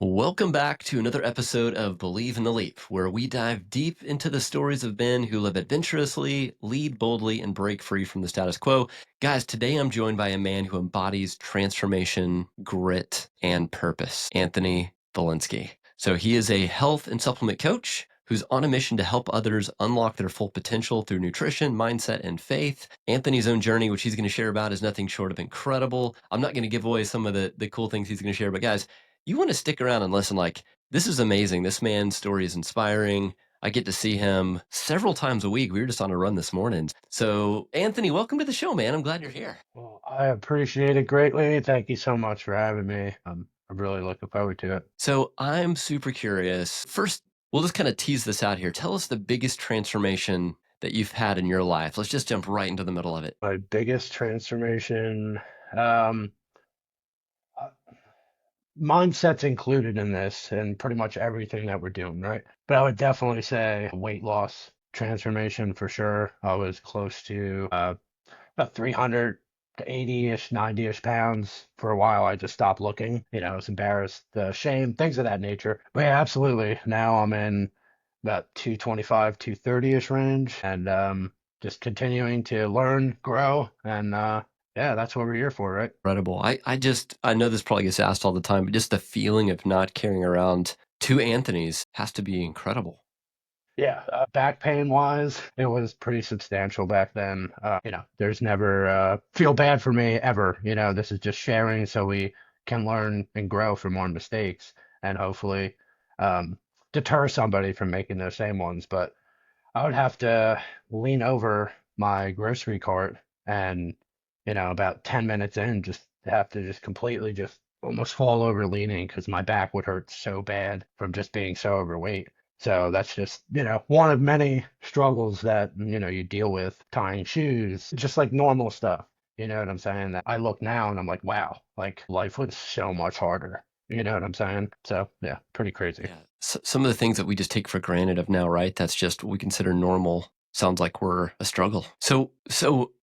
Welcome back to another episode of Believe in the Leap, where we dive deep into the stories of men who live adventurously, lead boldly, and break free from the status quo. Guys, today I'm joined by a man who embodies transformation, grit, and purpose, Anthony Velinsky. So he is a health and supplement coach who's on a mission to help others unlock their full potential through nutrition, mindset, and faith. Anthony's own journey, which he's going to share about, is nothing short of incredible. I'm not going to give away some of the cool things he's going to share, but guys, you want to stick around and listen. This is amazing. This man's story is inspiring. I get to see him several times a week. We were just on a run this morning. So, Anthony, welcome to the show, man. I'm glad you're here. Well, I appreciate it greatly. Thank you so much for having me. I'm really looking forward to it. So, I'm super curious. First, we'll just kind of tease this out here. Tell us the biggest transformation that you've had in your life. Let's just jump right into the middle of it. My biggest transformation, um, uh, mindset's included in this and pretty much everything that we're doing, right? But I would definitely say weight loss transformation for sure. I was close to about 300 to 80-ish, 90-ish pounds. For a while, I just stopped looking. I was embarrassed, shame, things of that nature. But yeah, absolutely. Now I'm in about 225, 230-ish range, and just continuing to learn, grow, and yeah, that's what we're here for, right? Incredible. I know this probably gets asked all the time, but just the feeling of not carrying around two Anthonys has to be incredible. Yeah, back pain wise, it was pretty substantial back then. There's never feel bad for me ever. This is just sharing so we can learn and grow from our mistakes and hopefully um, deter somebody from making those same ones. But I would have to lean over my grocery cart and, about 10 minutes in, just have to just completely just almost fall over leaning because my back would hurt so bad from just being so overweight. So that's just, one of many struggles that, you deal with tying shoes, just like normal stuff. You know what I'm saying? That I look now and I'm like, wow, like life was so much harder. You know what I'm saying? So yeah, pretty crazy. Yeah. Some of the things that we just take for granted of now, right? That's just what we consider normal. Sounds like we're a struggle. So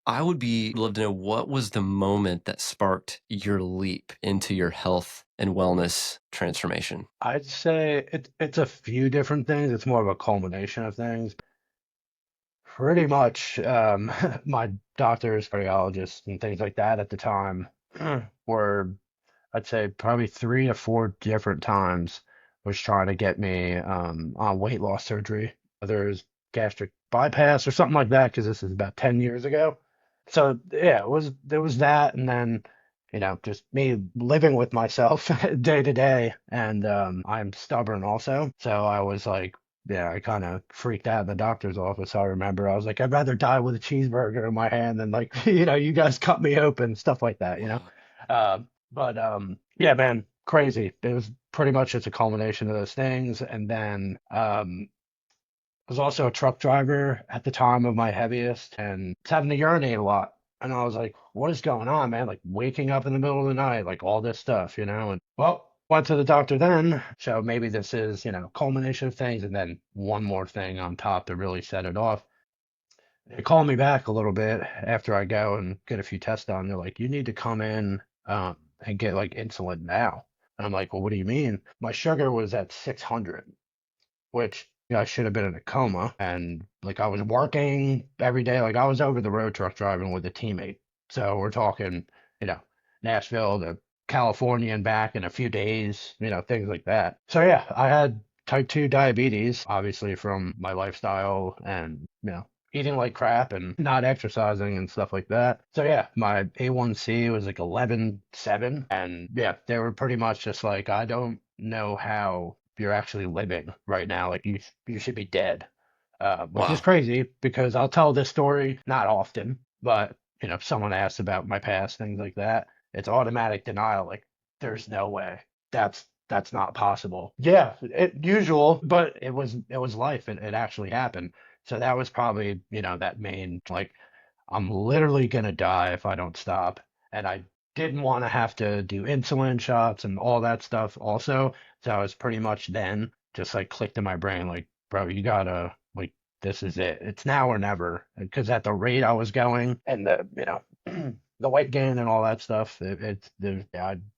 I would love to know, what was the moment that sparked your leap into your health and wellness transformation? I'd say it's a few different things. It's more of a culmination of things. Pretty much, my doctors, cardiologists, and things like that at the time were, I'd say, probably 3 to 4 different times was trying to get me on weight loss surgery, whether it was gastric bypass or something like that, because this is about 10 years ago. So yeah, there was that, and then just me living with myself day to day, and I'm stubborn also. So I was like, yeah, I kind of freaked out in the doctor's office. I remember I was like, I'd rather die with a cheeseburger in my hand than like, you guys cut me open, stuff like that. Wow. But yeah, man, crazy. It was pretty much just a culmination of those things, and then I was also a truck driver at the time of my heaviest and was having to urinate a lot. And I was like, what is going on, man? Like waking up in the middle of the night, like all this stuff, And well, went to the doctor then. So maybe this is, culmination of things. And then one more thing on top to really set it off. They call me back a little bit after I go and get a few tests done. They're like, you need to come in and get like insulin now. And I'm like, well, what do you mean? My sugar was at 600, which I should have been in a coma. And like I was working every day, like I was over the road truck driving with a teammate. So we're talking, you know, Nashville to California and back in a few days, things like that. So yeah, I had type 2 diabetes, obviously from my lifestyle and, eating like crap and not exercising and stuff like that. So yeah, my A1C was like 11.7. And yeah, they were pretty much just like, I don't know how you're actually living right now. Like you should be dead, which is Wow. crazy because I'll tell this story not often, but if someone asks about my past, things like that, it's automatic denial. Like there's no way. That's not possible. Yeah, usual, but it was life. It actually happened. So that was probably that main like I'm literally gonna die if I don't stop. And I didn't want to have to do insulin shots and all that stuff also. So I was pretty much then just like clicked in my brain, like, bro, you gotta like this is it. It's now or never. Because at the rate I was going and the the weight gain and all that stuff, yeah,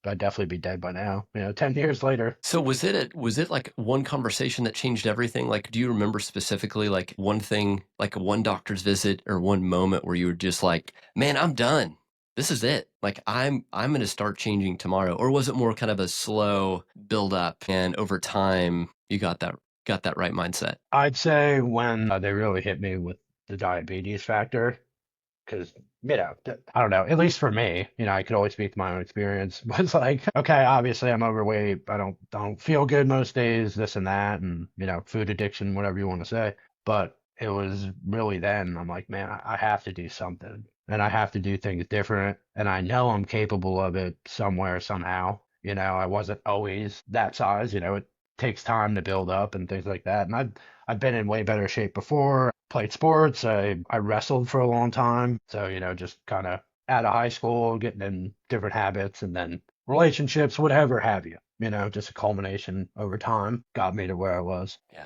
I'd definitely be dead by now. 10 years later. So was it like one conversation that changed everything? Like, do you remember specifically like one thing, like one doctor's visit or one moment where you were just like, man, I'm done. This is it. Like I'm going to start changing tomorrow. Or was it more kind of a slow build up and over time you got that right mindset? I'd say when they really hit me with the diabetes factor, because I don't know, at least for me, I could always speak to my own experience. But it's like, okay, obviously I'm overweight. I don't feel good most days, this and that, and food addiction, whatever you want to say. But it was really then I'm like, man, I have to do something, and I have to do things different, and I know I'm capable of it somewhere, somehow. I wasn't always that size. It takes time to build up and things like that. And I've been in way better shape before. Played sports. I wrestled for a long time. So, just kind of out of high school, getting in different habits and then relationships, whatever have you. Just a culmination over time got me to where I was. Yeah.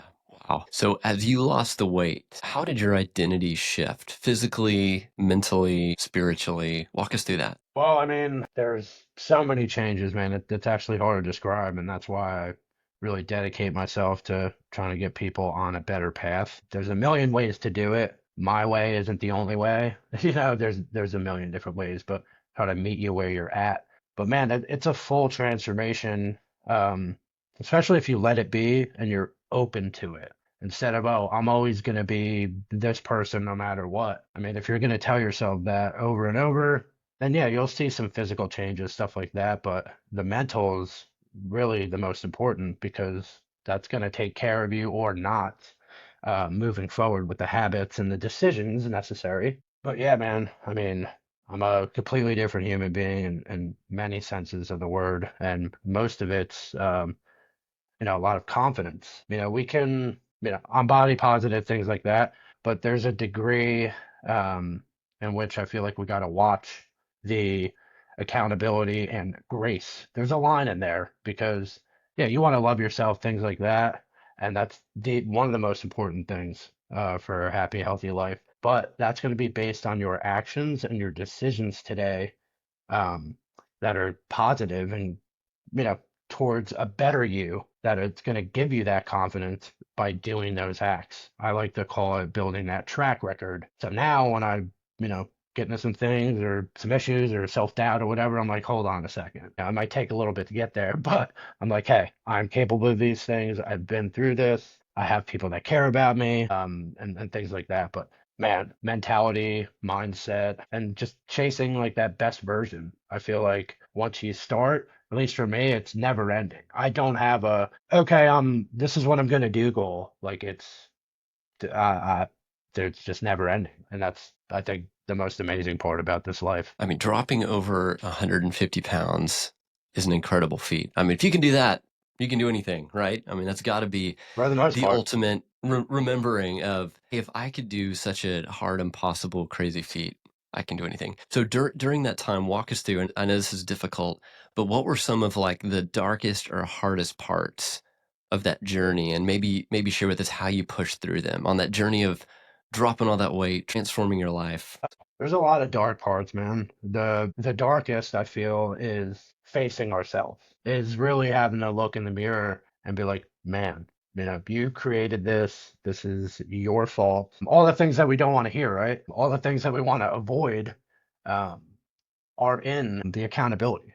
Wow. So as you lost the weight, how did your identity shift physically, mentally, spiritually? Walk us through that. Well, I mean, there's so many changes, man. It's actually hard to describe, and that's why I really dedicate myself to trying to get people on a better path. There's a million ways to do it. My way isn't the only way. There's a million different ways, but how to meet you where you're at. But man, it's a full transformation, um, especially if you let it be and you're open to it. Instead of, oh, I'm always going to be this person no matter what. I mean, if you're going to tell yourself that over and over, then yeah, you'll see some physical changes, stuff like that. But the mental is really the most important because that's going to take care of you or not, moving forward with the habits and the decisions necessary. But yeah, man, I mean, I'm a completely different human being in many senses of the word, and most of it's a lot of confidence. We can, I'm body positive, things like that, but there's a degree um, in which I feel like we got to watch the accountability and grace. There's a line in there because, yeah, you want to love yourself, things like that, and that's one of the most important things for a happy, healthy life. But that's going to be based on your actions and your decisions today, um, that are positive and you know towards a better you, that it's going to give you that confidence by doing those acts. I like to call it building that track record. So now when I get into some things or some issues or self-doubt or whatever, I'm like, hold on a second. Now, it might take a little bit to get there, but I'm like, hey, I'm capable of these things. I've been through this. I have people that care about me, and things like that. But man, mentality, mindset, and just chasing like that best version. I feel like once you start, at least for me, it's never ending. I don't have a, okay, this is what I'm gonna do goal. Like it's just never ending. And that's, I think, the most amazing part about this life. I mean, dropping over 150 pounds is an incredible feat. I mean, if you can do that, you can do anything, right? I mean, that's got to be For the most the part. ultimate remembering of, hey, if I could do such a hard, impossible, crazy feat, I can do anything. So during that time, walk us through, and I know this is difficult, but what were some of like the darkest or hardest parts of that journey? And maybe share with us how you pushed through them on that journey of dropping all that weight, transforming your life. There's a lot of dark parts, man. The darkest I feel is facing ourselves, is really having to look in the mirror and be like, man, you created this. This is your fault. All the things that we don't want to hear, right? All the things that we want to avoid, um, are in the accountability.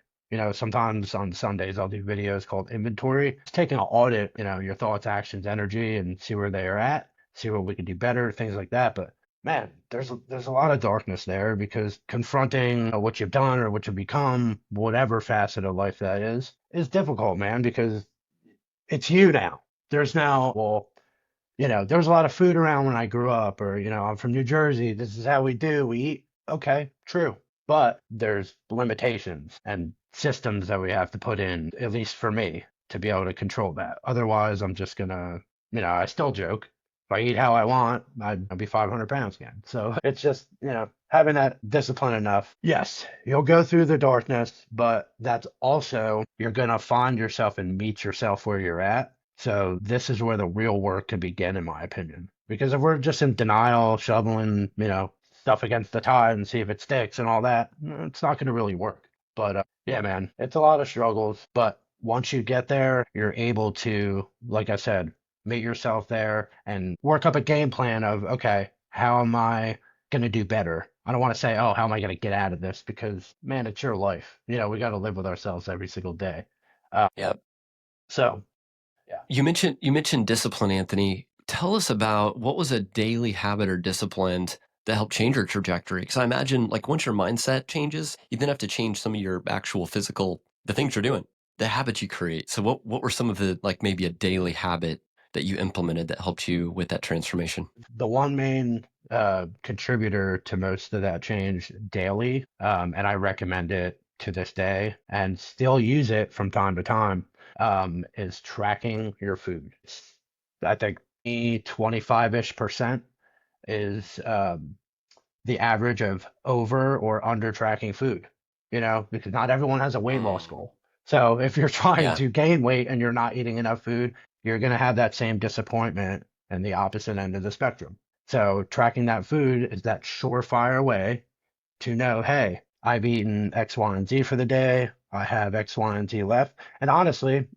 Sometimes on Sundays I'll do videos called inventory. It's taking an audit, your thoughts, actions, energy, and see where they are at, see what we can do better, things like that. But man, there's a lot of darkness there because confronting what you've done or what you've become, whatever facet of life that is difficult, man, because it's you now. There's now, well, there was a lot of food around when I grew up, or, I'm from New Jersey. This is how we do. We eat. Okay, true. But there's limitations and systems that we have to put in, at least for me, to be able to control that. Otherwise, I'm just gonna, I still joke. If I eat how I want, I'd be 500 pounds again. So it's just, having that discipline enough. Yes, you'll go through the darkness, but that's also, you're gonna find yourself and meet yourself where you're at. So this is where the real work can begin, in my opinion. Because if we're just in denial, shoveling, stuff against the tide and see if it sticks and all that. It's not going to really work. But yeah, man, it's a lot of struggles. But once you get there, you're able to, like I said, meet yourself there and work up a game plan of, okay, how am I going to do better? I don't want to say, oh, how am I going to get out of this? Because, man, it's your life. We got to live with ourselves every single day. Uh, Yeah. so, yeah. You mentioned discipline, Anthony. Tell us about what was a daily habit or discipline that helped change your trajectory? Because I imagine, like, once your mindset changes, you then have to change some of your actual physical, the things you're doing, the habits you create. So, what were some of the, like, maybe a daily habit that you implemented that helped you with that transformation? The one main contributor to most of that change daily, and I recommend it to this day and still use it from time to time, is tracking your food. I think 25-ish% is the average of over or under tracking food, because not everyone has a weight loss Mm, goal. So if you're trying yeah. to gain weight and you're not eating enough food, you're going to have that same disappointment in the opposite end of the spectrum. So tracking that food is that surefire way to know, hey, I've eaten X, Y, and Z for the day. I have X, Y, and Z left. And honestly,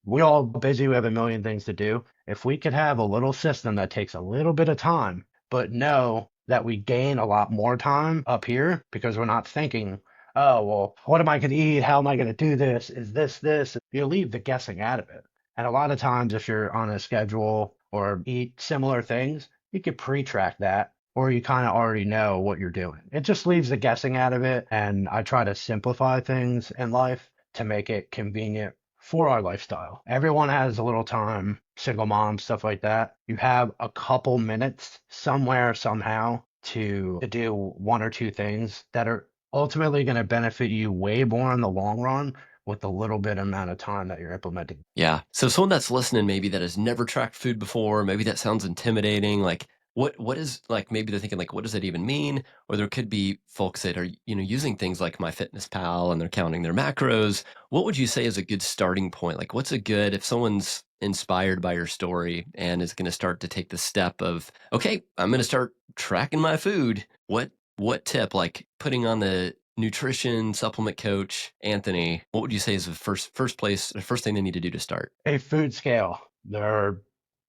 we all busy. We have a million things to do. If we could have a little system that takes a little bit of time, but know that we gain a lot more time up here because we're not thinking, oh, well, what am I going to eat? How am I going to do this? Is this? You leave the guessing out of it. And a lot of times, if you're on a schedule or eat similar things, you could pre-track that or you kind of already know what you're doing. It just leaves the guessing out of it. And I try to simplify things in life to make it convenient for our lifestyle. Everyone has a little time, single mom, stuff like that. You have a couple minutes somewhere, somehow to do one or two things that are ultimately going to benefit you way more in the long run with the little bit amount of time that you're implementing. Yeah. So someone that's listening, maybe that has never tracked food before, maybe that sounds intimidating. Like, what is, like, maybe they're thinking, like, what does that even mean? Or there could be folks that are, using things like MyFitnessPal and they're counting their macros. What would you say is a good starting point? Like, what's a good, if someone's inspired by your story and is going to start to take the step of, okay, I'm going to start tracking my food. What tip, like putting on the nutrition supplement coach, Anthony, what would you say is the first thing they need to do to start? A food scale. They're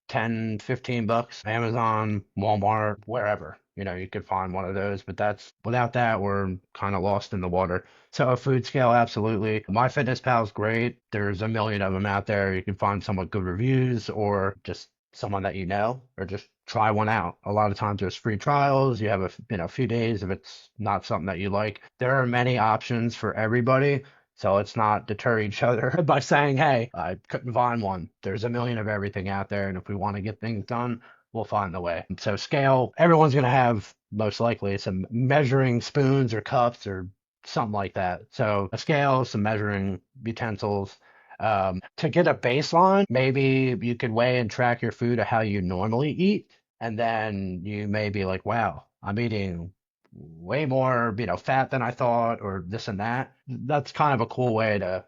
10, $15, Amazon, Walmart, wherever. You could find one of those, but that's without that, we're kind of lost in the water. So a food scale, absolutely. MyFitnessPal is great. There's a million of them out there. You can find some with good reviews or just someone that you know, or just try one out. A lot of times there's free trials. You have few days if it's not something that you like. There are many options for everybody. So let's not deter each other by saying, hey, I couldn't find one. There's a million of everything out there. And if we want to get things done, we'll find the way. So scale, everyone's going to have most likely some measuring spoons or cups or something like that. So a scale, some measuring utensils. To get a baseline, maybe you could weigh and track your food of how you normally eat. And then you may be like, wow, I'm eating way more, fat than I thought, or this and that. That's kind of a cool way to,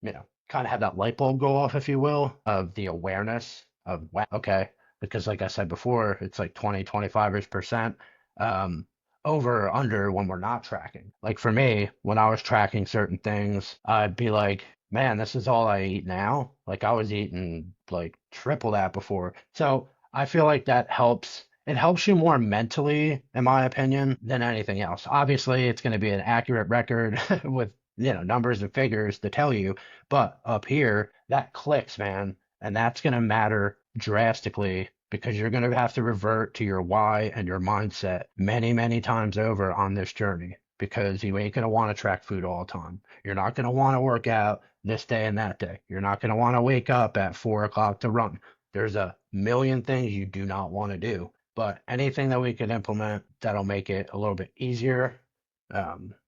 kind of have that light bulb go off, if you will, of the awareness of, wow, okay, because like I said before, it's like 20, 25-ish% um, over or under when we're not tracking. Like for me, when I was tracking certain things, I'd be like, man, this is all I eat now. Like I was eating like triple that before. So I feel like that helps. It helps you more mentally, in my opinion, than anything else. Obviously, it's going to be an accurate record with, numbers and figures to tell you, but up here, that clicks, man. And that's going to matter drastically because you're going to have to revert to your why and your mindset many, many times over on this journey because you ain't going to want to track food all the time. You're not going to want to work out this day and that day. You're not going to want to wake up at 4 o'clock to run. There's a million things you do not want to do, but anything that we can implement that'll make it a little bit easier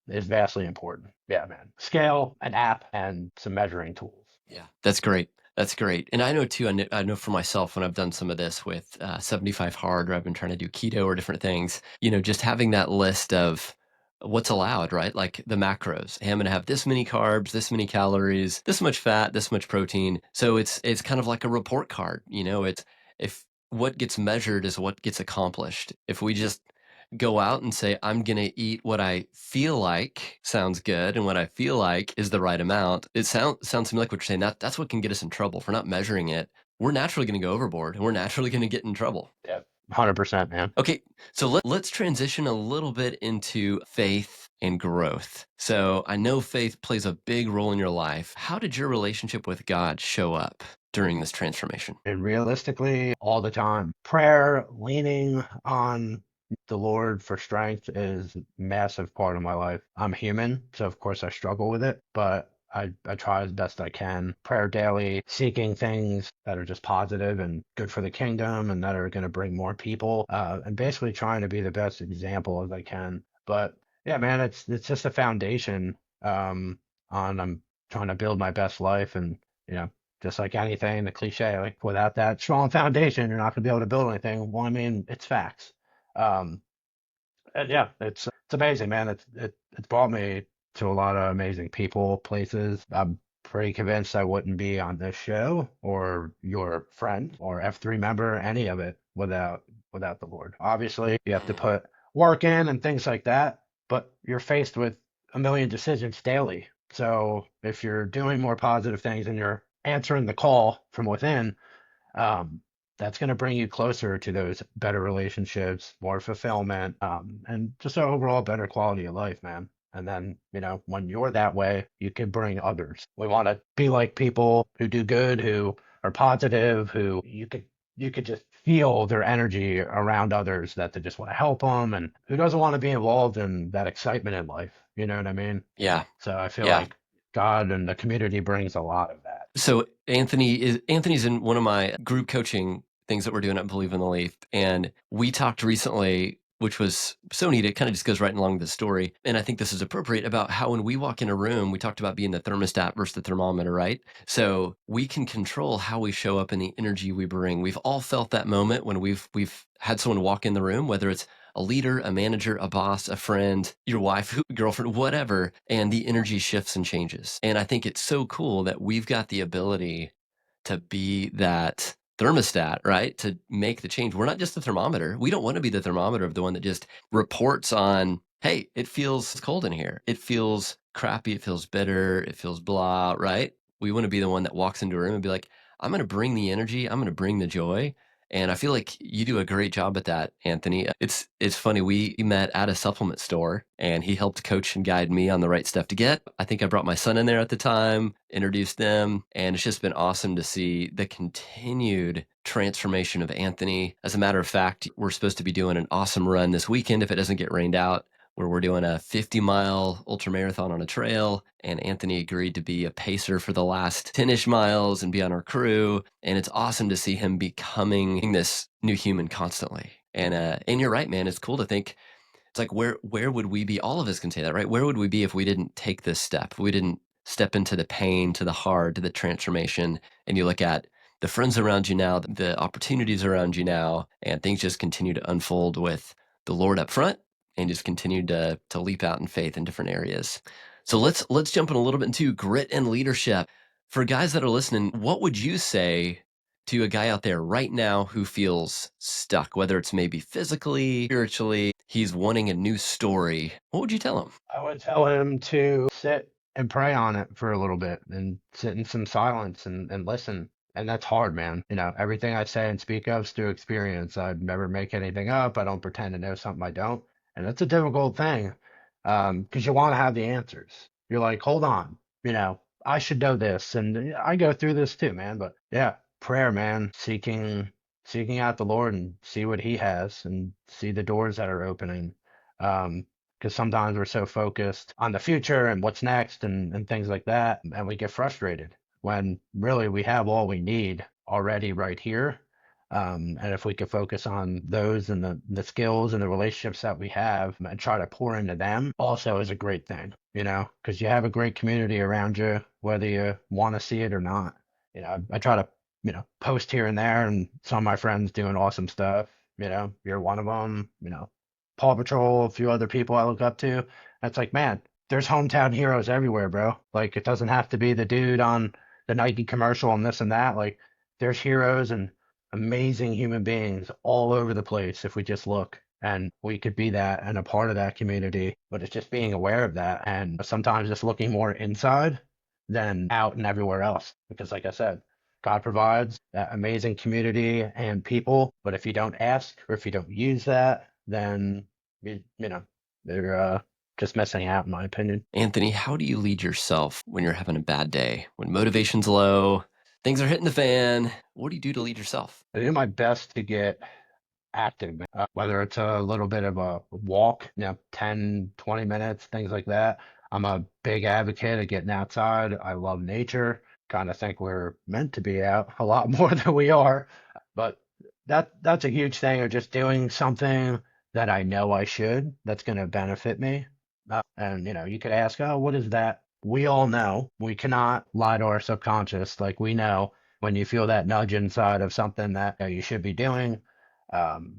is vastly important. Yeah, man. Scale, an app, and some measuring tools. Yeah, that's great. That's great. And I know too, I know for myself when I've done some of this with 75 hard, or I've been trying to do keto or different things, just having that list of what's allowed, right? Like the macros. Hey, I'm going to have this many carbs, this many calories, this much fat, this much protein. So it's kind of like a report card. It's, if what gets measured is what gets accomplished. If we just go out and say, I'm going to eat what I feel like sounds good and what I feel like is the right amount. It sounds to me like what you're saying. That's what can get us in trouble. If we're not measuring it, we're naturally going to go overboard and we're naturally going to get in trouble. Yeah, 100%, man. Okay, so let's transition a little bit into faith and growth. So I know faith plays a big role in your life. How did your relationship with God show up during this transformation? And realistically, all the time, prayer, leaning on the Lord for strength is a massive part of my life. I'm human, so of course I struggle with it, but I try as best I can. Prayer daily, seeking things that are just positive and good for the kingdom and that are going to bring more people, and basically trying to be the best example as I can. But yeah, man, it's just a foundation on I'm trying to build my best life and you know just like anything, the cliche, like without that strong foundation, you're not gonna be able to build anything. Well, I mean, it's facts. Um, and yeah, it's amazing, man. It's brought me to a lot of amazing people, places. I'm pretty convinced I wouldn't be on this show or your friend or F3 member, any of it without the Lord. Obviously, you have to Mm. put work in and things like that, but you're faced with a million decisions daily. So if you're doing more positive things and you're answering the call from within, um, that's going to bring you closer to those better relationships, more fulfillment, and just an overall better quality of life, man. And then, when you're that way, you can bring others. We want to be like people who do good, who are positive, who you could just feel their energy around others that they just want to help them, and who doesn't want to be involved in that excitement in life. You know what I mean? Yeah. So I feel Yeah. like God and the community brings a lot of that. So Anthony's in one of my group coaching things that we're doing at Believe in the Leaf, and we talked recently, which was so neat. It kind of just goes right along the story, and I think this is appropriate about how when we walk in a room, we talked about being the thermostat versus the thermometer, right? So we can control how we show up and the energy we bring. We've all felt that moment when we've had someone walk in the room, whether it's a leader, a manager, a boss, a friend, your wife, girlfriend, whatever, and the energy shifts and changes. And I think it's so cool that we've got the ability to be that thermostat, right? To make the change. We're not just the thermometer. We don't want to be the thermometer of the one that just reports on, hey, it feels cold in here. It feels crappy. It feels bitter. It feels blah, right? We want to be the one that walks into a room and be like, I'm going to bring the energy. I'm going to bring the joy. And I feel like you do a great job at that, Anthony. It's funny. We met at a supplement store and he helped coach and guide me on the right stuff to get. I think I brought my son in there at the time, introduced them, and it's just been awesome to see the continued transformation of Anthony. As a matter of fact, we're supposed to be doing an awesome run this weekend if it doesn't get rained out, where we're doing a 50-mile ultra marathon on a trail. And Anthony agreed to be a pacer for the last 10-ish miles and be on our crew. And it's awesome to see him becoming this new human constantly. And you're right, man. It's cool to think it's like where would we be? All of us can say that, right? Where would we be if we didn't take this step? If we didn't step into the pain, to the hard, to the transformation. And you look at the friends around you now, the opportunities around you now, and things just continue to unfold with the Lord up front and just continue to leap out in faith in different areas. So let's jump in a little bit into grit and leadership. For guys that are listening, what would you say to a guy out there right now who feels stuck, whether it's maybe physically, spiritually, he's wanting a new story? What would you tell him? I would tell him to sit and pray on it for a little bit and sit in some silence and listen. And that's hard, man. Everything I say and speak of is through experience. I never make anything up. I don't pretend to know something I don't. And that's a difficult thing, because you want to have the answers. You're like, hold on, I should know this. And I go through this too, man. But yeah, prayer, man, seeking out the Lord and see what he has and see the doors that are opening. Because sometimes we're so focused on the future and what's next and things like that, and we get frustrated when really we have all we need already right here. And if we could focus on those and the skills and the relationships that we have and try to pour into them, also is a great thing, because you have a great community around you, whether you want to see it or not. I try to, post here and there, and some of my friends doing awesome stuff. You're one of them. Paw Patrol, a few other people I look up to. It's like, man, there's hometown heroes everywhere, bro. Like, it doesn't have to be the dude on the Nike commercial and this and that. Like, there's heroes and amazing human beings all over the place if we just look. and we could be that and a part of that community. But it's just being aware of that and sometimes just looking more inside than out and everywhere else. Because, like I said, God provides that amazing community and people. But if you don't ask or if you don't use that, then you know they're just missing out, in my opinion. Anthony, how do you lead yourself when you're having a bad day? When motivation's low, things are hitting the fan, what do you do to lead yourself? I do my best to get active, whether it's a little bit of a walk, 10, 20 minutes, things like that. I'm a big advocate of getting outside. I love nature. Kind of think we're meant to be out a lot more than we are. But that's a huge thing of just doing something that I know I should, that's going to benefit me. And you could ask, oh, what is that? We all know we cannot lie to our subconscious. Like we know when you feel that nudge inside of something that you should be doing, um,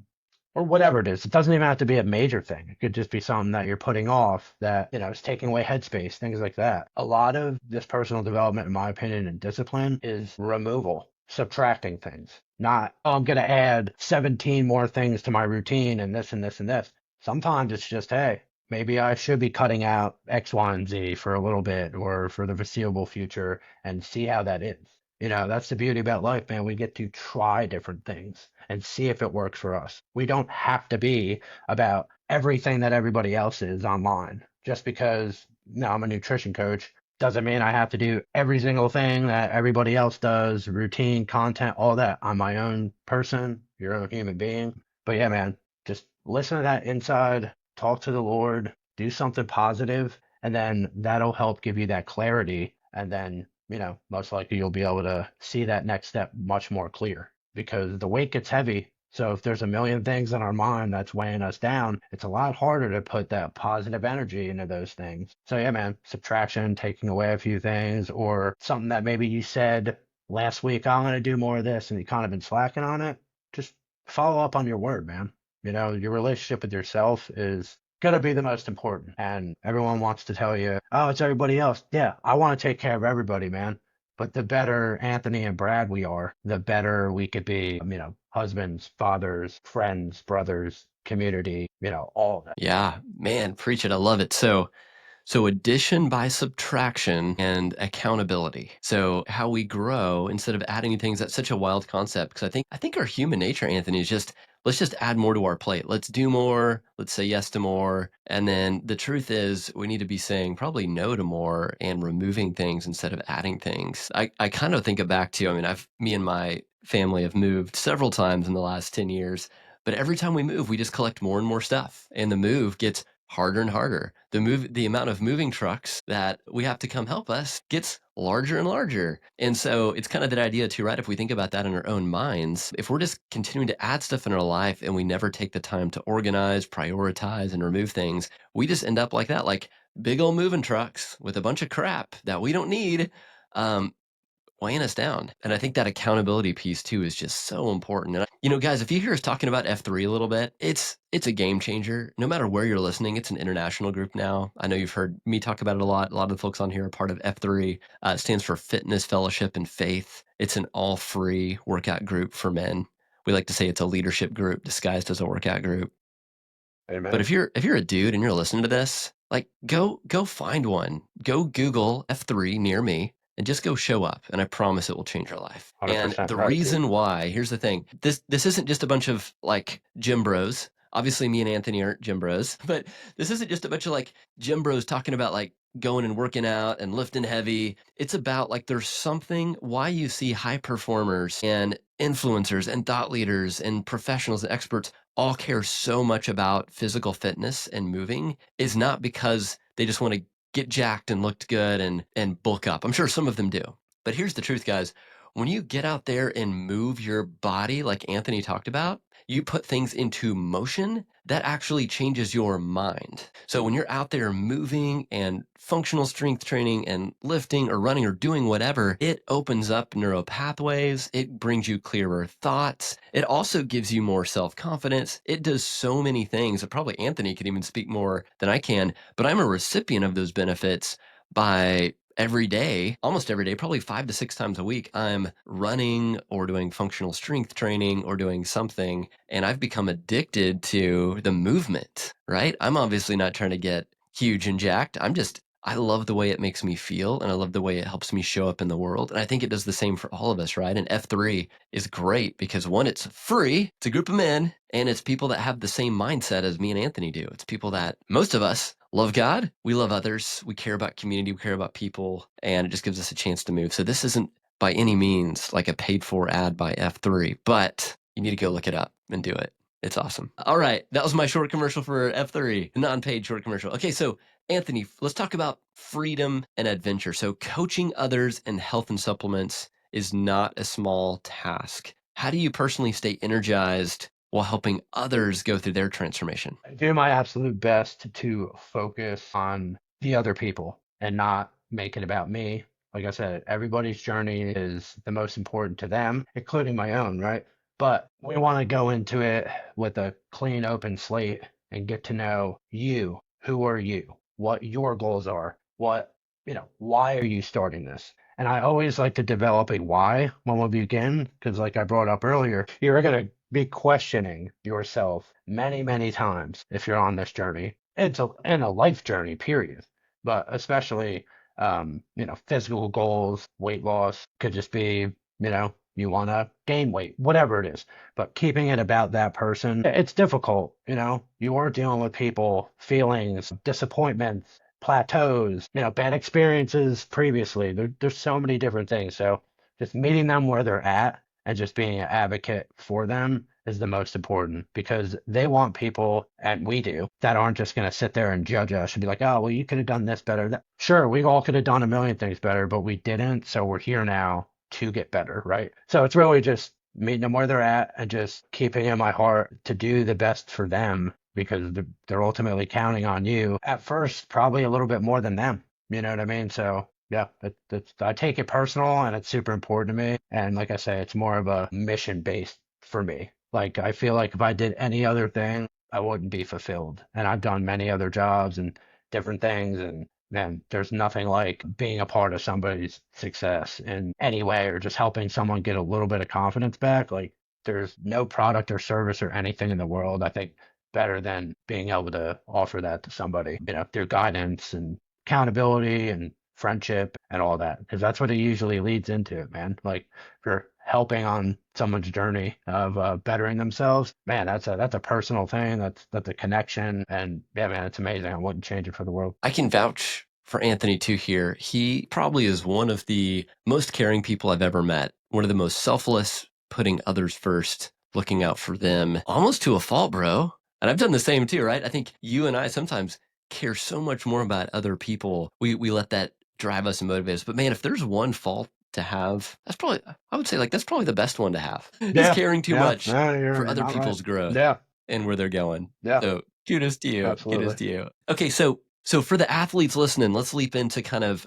or whatever it is. It doesn't even have to be a major thing. It could just be something that you're putting off that, is taking away headspace, things like that. A lot of this personal development, in my opinion, and discipline is removal, subtracting things. Not, oh, I'm going to add 17 more things to my routine and this and this and this. Sometimes it's just, hey, maybe I should be cutting out X, Y, and Z for a little bit or for the foreseeable future and see how that is. That's the beauty about life, man. We get to try different things and see if it works for us. We don't have to be about everything that everybody else is online. Just because, I'm a nutrition coach doesn't mean I have to do every single thing that everybody else does, routine, content, all that. I'm my own person, your own human being. But yeah, man, just listen to that inside, talk to the Lord, do something positive, and then that'll help give you that clarity. And then, most likely you'll be able to see that next step much more clear because the weight gets heavy. So if there's a million things in our mind that's weighing us down, it's a lot harder to put that positive energy into those things. So yeah, man, subtraction, taking away a few things, or something that maybe you said last week, I'm going to do more of this, and you kind of been slacking on it. Just follow up on your word, man. Your relationship with yourself is going to be the most important. And everyone wants to tell you, oh, it's everybody else. Yeah, I want to take care of everybody, man. But the better Anthony and Brad we are, the better we could be, husbands, fathers, friends, brothers, community, all of that. Yeah, man, preach it. I love it. So addition by subtraction and accountability. So how we grow instead of adding new things, that's such a wild concept because I think our human nature, Anthony, is just let's just add more to our plate. Let's do more, let's say yes to more. And then the truth is we need to be saying probably no to more and removing things instead of adding things. I kind of think it back to, me and my family have moved several times in the last 10 years. But every time we move, we just collect more and more stuff. And the move gets harder and harder. The amount of moving trucks that we have to come help us gets larger and larger. And so it's kind of that idea too, right? If we think about that in our own minds, if we're just continuing to add stuff in our life and we never take the time to organize, prioritize, and remove things, we just end up like that, like big old moving trucks with a bunch of crap that we don't need. Weighing us down. And I think that accountability piece too is just so important. And guys, if you hear us talking about F3 a little bit, it's a game changer. No matter where you're listening, it's an international group now. I know you've heard me talk about it a lot. A lot of the folks on here are part of F3. It stands for Fitness, Fellowship, and Faith. It's an all-free workout group for men. We like to say it's a leadership group disguised as a workout group. But Amen. if you're a dude and you're listening to this, like go find one. Go Google F3 near me and just go show up. And I promise it will change your life. And 100% the right, dude. reason why, here's the thing. This isn't just a bunch of like gym bros. Obviously me and Anthony aren't gym bros, but this isn't just a bunch of like gym bros talking about like going and working out and lifting heavy. It's about like there's something why you see high performers and influencers and thought leaders and professionals and experts all care so much about physical fitness and moving is not because they just want to get jacked and looked good and bulk up. I'm sure some of them do. But here's the truth, guys. When you get out there and move your body like Anthony talked about, you put things into motion, that actually changes your mind. So when you're out there moving and functional strength training and lifting or running or doing whatever, it opens up neural pathways. It brings you clearer thoughts. It also gives you more self-confidence. It does so many things that probably Anthony can even speak more than I can, but I'm a recipient of those benefits by every day, almost every day, probably 5 to 6 times a week, I'm running or doing functional strength training or doing something. And I've become addicted to the movement, right? I'm obviously not trying to get huge and jacked. I love the way it makes me feel, and I love the way it helps me show up in the world. And I think it does the same for all of us, right? And F3 is great because one, it's free, it's a group of men, and it's people that have the same mindset as me and Anthony do. It's people that most of us love God, we love others, we care about community, we care about people, and it just gives us a chance to move. So this isn't by any means like a paid for ad by F3, but you need to go look it up and do it. It's awesome. All right, that was my short commercial for F3, non-paid short commercial. Okay, so Anthony, let's talk about freedom and adventure. So coaching others in health and supplements is not a small task. How do you personally stay energized while helping others go through their transformation? I do my absolute best to focus on the other people and not make it about me. Like I said, everybody's journey is the most important to them, including my own, right? But we want to go into it with a clean, open slate and get to know you. Who are you? What your goals are? Why are you starting this? And I always like to develop a why when we begin, because like I brought up earlier, you're going to be questioning yourself many, many times if you're on this journey. It's a life journey, period. But especially, physical goals, weight loss could just be, you want to gain weight, whatever it is. But keeping it about that person, it's difficult. You are dealing with people, feelings, disappointments, plateaus, bad experiences previously. There's so many different things. So just meeting them where they're at and just being an advocate for them is the most important because they want people, and we do, that aren't just going to sit there and judge us and be like, oh, well, you could have done this better. Sure, we all could have done a million things better, but we didn't. So we're here now to get better, right? So it's really just meeting them where they're at and just keeping in my heart to do the best for them because they're ultimately counting on you at first, probably a little bit more than them. You know what I mean? So yeah, I take it personal and it's super important to me. And like I say, it's more of a mission based for me. Like I feel like if I did any other thing, I wouldn't be fulfilled. And I've done many other jobs and different things. And man, there's nothing like being a part of somebody's success in any way or just helping someone get a little bit of confidence back. Like there's no product or service or anything in the world, I think, better than being able to offer that to somebody, through guidance and accountability and friendship and all that, because that's what it usually leads into, man. Like if you're helping on someone's journey of bettering themselves, man, that's a personal thing. That's a connection, and yeah, man, it's amazing. I wouldn't change it for the world. I can vouch for Anthony too here. He probably is one of the most caring people I've ever met, one of the most selfless, putting others first, looking out for them, almost to a fault, bro. And I've done the same too, right? I think you and I sometimes care so much more about other people. We let that drive us and motivate us. But man, if there's one fault to have, that's probably, I would say, like, that's probably the best one to have, is Yeah, caring too yeah, much no, you're for you're other not right. people's growth Yeah, and where they're going. yeah, So kudos to you. Kudos absolutely. to you. Okay, so for the athletes listening, let's leap into kind of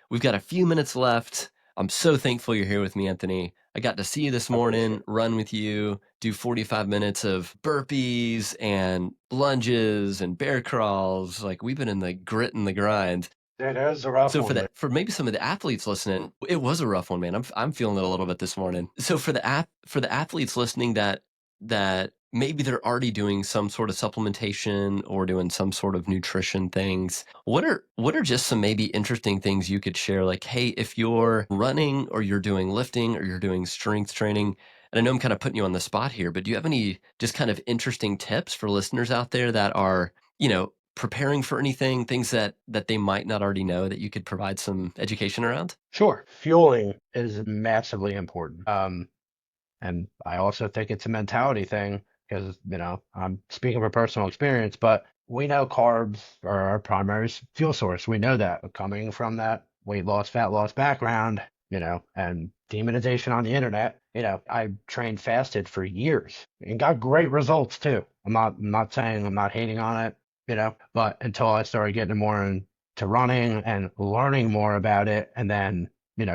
we've got a few minutes left. I'm so thankful you're here with me, Anthony. I got to see you this I appreciate morning, it. run with you, do 45 minutes of burpees and lunges and bear crawls. Like we've been in the grit and the grind. It is a rough So for one, man. that, for maybe some of the athletes listening, it was a rough one, man. I'm feeling it a little bit this morning. So for the athletes listening that maybe they're already doing some sort of supplementation or doing some sort of nutrition things, what are just some maybe interesting things you could share? Like, hey, if you're running or you're doing lifting or you're doing strength training, and I know I'm kind of putting you on the spot here, but do you have any just kind of interesting tips for listeners out there that are, preparing for anything, things that they might not already know that you could provide some education around? Sure, fueling is massively important. And I also think it's a mentality thing because, I'm speaking from personal experience, but we know carbs are our primary fuel source. We know that coming from that weight loss, fat loss background, and demonization on the internet, I trained fasted for years and got great results too. I'm not saying I'm not hating on it, but until I started getting more into running and learning more about it and then,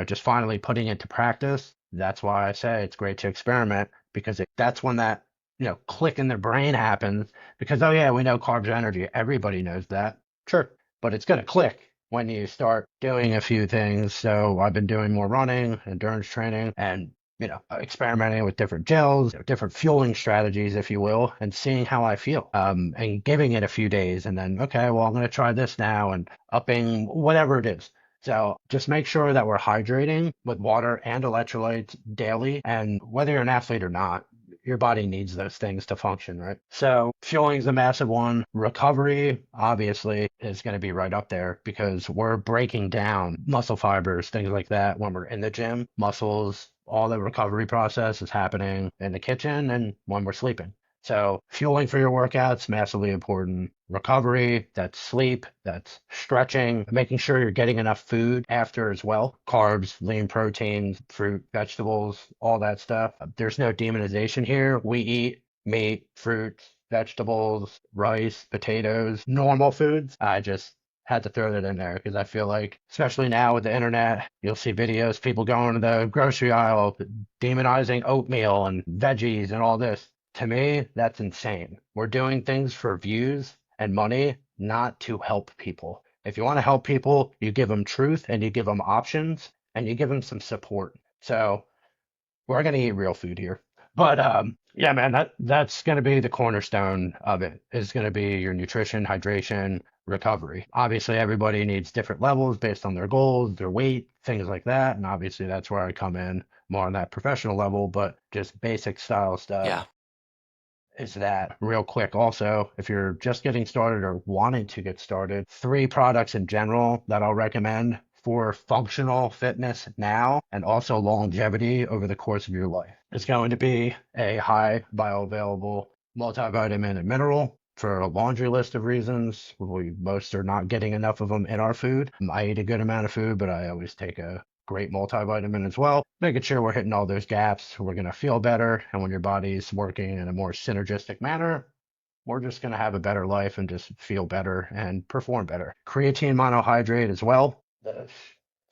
just finally putting it to practice, that's why I say it's great to experiment because that's when that, click in their brain happens because, oh yeah, we know carbs are energy. Everybody knows that. Sure. But it's going to click. when you start doing a few things. So I've been doing more running, endurance training, and experimenting with different gels, different fueling strategies, if you will, and seeing how I feel, and giving it a few days, and then, okay, well, I'm going to try this now, and upping whatever it is. So just make sure that we're hydrating with water and electrolytes daily. And whether you're an athlete or not, your body needs those things to function, right? So fueling is a massive one. Recovery, obviously, is going to be right up there because we're breaking down muscle fibers, things like that when we're in the gym. Muscles, all the recovery process is happening in the kitchen and when we're sleeping. So fueling for your workouts, massively important. Recovery, that's sleep, that's stretching, making sure you're getting enough food after as well. Carbs, lean proteins, fruit, vegetables, all that stuff. There's no demonization here. We eat meat, fruits, vegetables, rice, potatoes, normal foods. I just had to throw that in there because I feel like, especially now with the internet, you'll see videos, people going to the grocery aisle, demonizing oatmeal and veggies and all this. To me, that's insane. We're doing things for views and money, not to help people. If you want to help people, you give them truth and you give them options and you give them some support. So we're gonna eat real food here. But yeah, man, that's gonna be the cornerstone of it. Is gonna be your nutrition, hydration, recovery. Obviously, everybody needs different levels based on their goals, their weight, things like that. And obviously, that's where I come in more on that professional level. But just basic style stuff Yeah. is that real quick. Also, if you're just getting started or wanting to get started, three products in general that I'll recommend for functional fitness now and also longevity over the course of your life. It's going to be a high bioavailable multivitamin and mineral for a laundry list of reasons. We most are not getting enough of them in our food. I eat a good amount of food, but I always take a great multivitamin as well, making sure we're hitting all those gaps. We're going to feel better. And when your body's working in a more synergistic manner, we're just going to have a better life and just feel better and perform better. Creatine monohydrate as well. The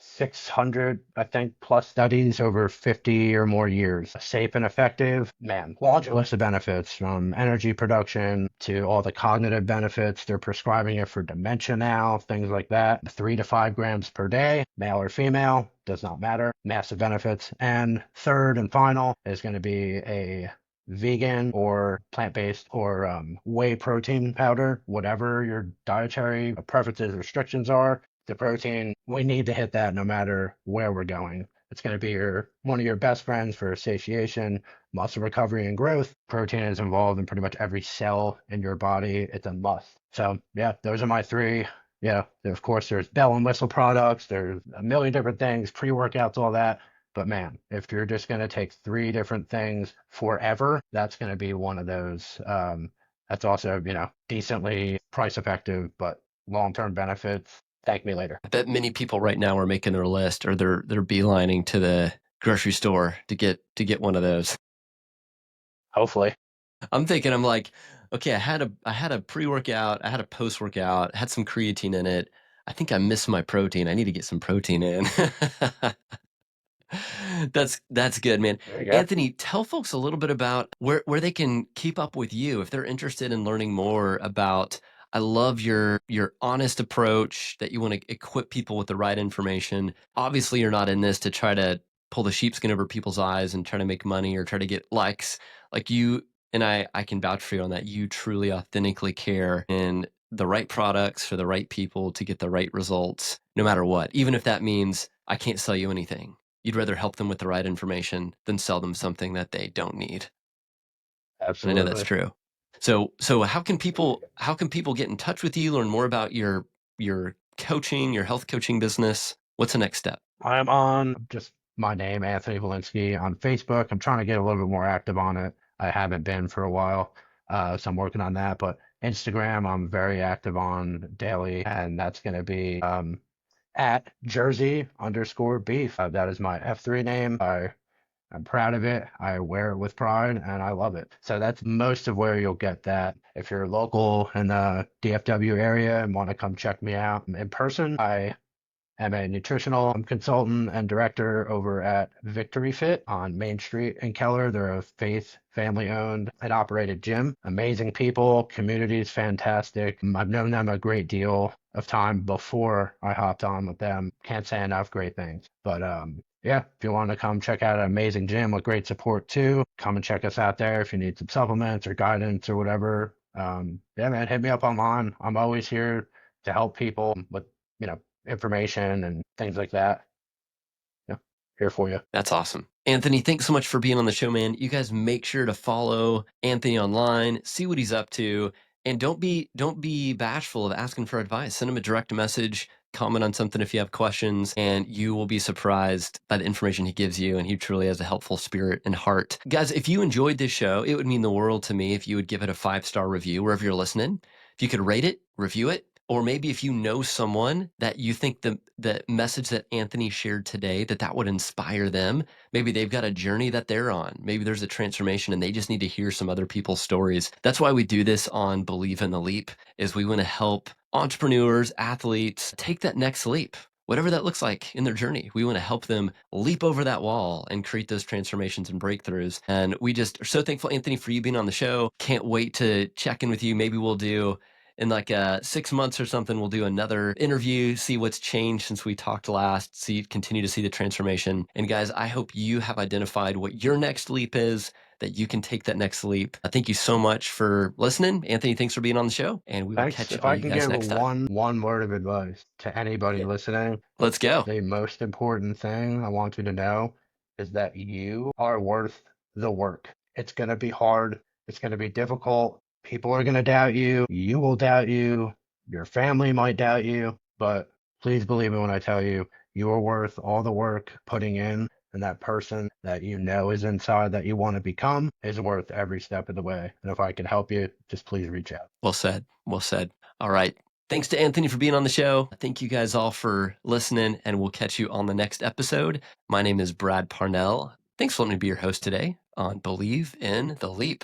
600, I think, plus studies over 50 or more years. Safe and effective. Man, laundry list of benefits from energy production to all the cognitive benefits. They're prescribing it for dementia now, things like that. 3 to 5 grams per day, male or female, does not matter. Massive benefits. And third and final is going to be a vegan or plant-based or whey protein powder, whatever your dietary preferences, restrictions are. The protein, we need to hit that no matter where we're going. It's going to be one of your best friends for satiation, muscle recovery, and growth. Protein is involved in pretty much every cell in your body. It's a must. So yeah, those are my three. Yeah, of course, there's bell and whistle products. There's a million different things, pre-workouts, all that. But man, if you're just going to take three different things forever, that's going to be one of those. That's also, decently price effective, but long-term benefits. Thank me later. I bet many people right now are making their list or they're beelining to the grocery store to get one of those. Hopefully. I'm thinking I'm like, okay, I had a pre-workout, I had a post-workout, had some creatine in it. I think I missed my protein. I need to get some protein in. That's good, man. There you go. Anthony, tell folks a little bit about where they can keep up with you if they're interested in learning more about. I love your honest approach that you want to equip people with the right information. Obviously, you're not in this to try to pull the sheepskin over people's eyes and try to make money or try to get likes. Like you and I can vouch for you on that. You truly authentically care in the right products for the right people to get the right results, no matter what. Even if that means I can't sell you anything. You'd rather help them with the right information than sell them something that they don't need. And I know that's Absolutely. true. So how can people get in touch with you, learn more about your coaching, your health coaching business? What's the next step? I'm on just my name, Anthony Velinsky, on Facebook. I'm trying to get a little bit more active on it. I haven't been for a while, so I'm working on that. But Instagram, I'm very active on daily, and that's going to be at Jersey_beef. That is my F3 name. I'm proud of it. I wear it with pride and I love it. So that's most of where you'll get that. If you're local in the DFW area and want to come check me out in person, I I'm a nutritional consultant and director over at Victory Fit on Main Street in Keller. They're a faith, family owned and operated gym. Amazing people, community is fantastic. I've known them a great deal of time before I hopped on with them. Can't say enough great things. But yeah, if you want to come check out an amazing gym with great support too, come and check us out there if you need some supplements or guidance or whatever. Yeah, man, hit me up online. I'm always here to help people with, you know, information and things like that. Yeah, here for you. That's awesome. Anthony, thanks so much for being on the show, man. You guys make sure to follow Anthony online, see what he's up to, and don't be bashful of asking for advice. Send him a direct message, comment on something if you have questions, and you will be surprised by the information he gives you. And he truly has a helpful spirit and heart. Guys, if you enjoyed this show, it would mean the world to me if you would give it a 5-star review wherever you're listening. If you could rate it, review it, or maybe if you know someone that you think the message that Anthony shared today, that would inspire them. Maybe they've got a journey that they're on. Maybe there's a transformation and they just need to hear some other people's stories. That's why we do this on Believe in the Leap, is we want to help entrepreneurs, athletes take that next leap. Whatever that looks like in their journey, we want to help them leap over that wall and create those transformations and breakthroughs. And we just are so thankful, Anthony, for you being on the show. Can't wait to check in with you. Maybe we'll do in like 6 months or something, we'll do another interview, see what's changed since we talked last, continue to see the transformation. And guys, I hope you have identified what your next leap is, that you can take that next leap. Thank you so much for listening. Anthony, thanks for being on the show, and we will Thanks. catch If all I you can guys give next time. one word of advice to anybody Yeah. listening, Let's go. the most important thing I want you to know is that you are worth the work. It's going to be hard. It's going to be difficult. People are going to doubt you. You will doubt you. Your family might doubt you. But please believe me when I tell you, you are worth all the work putting in. And that person that you know is inside that you want to become is worth every step of the way. And if I can help you, just please reach out. Well said. Well said. All right. Thanks to Anthony for being on the show. Thank you guys all for listening, and we'll catch you on the next episode. My name is Brad Parnell. Thanks for letting me be your host today on Believe in the Leap.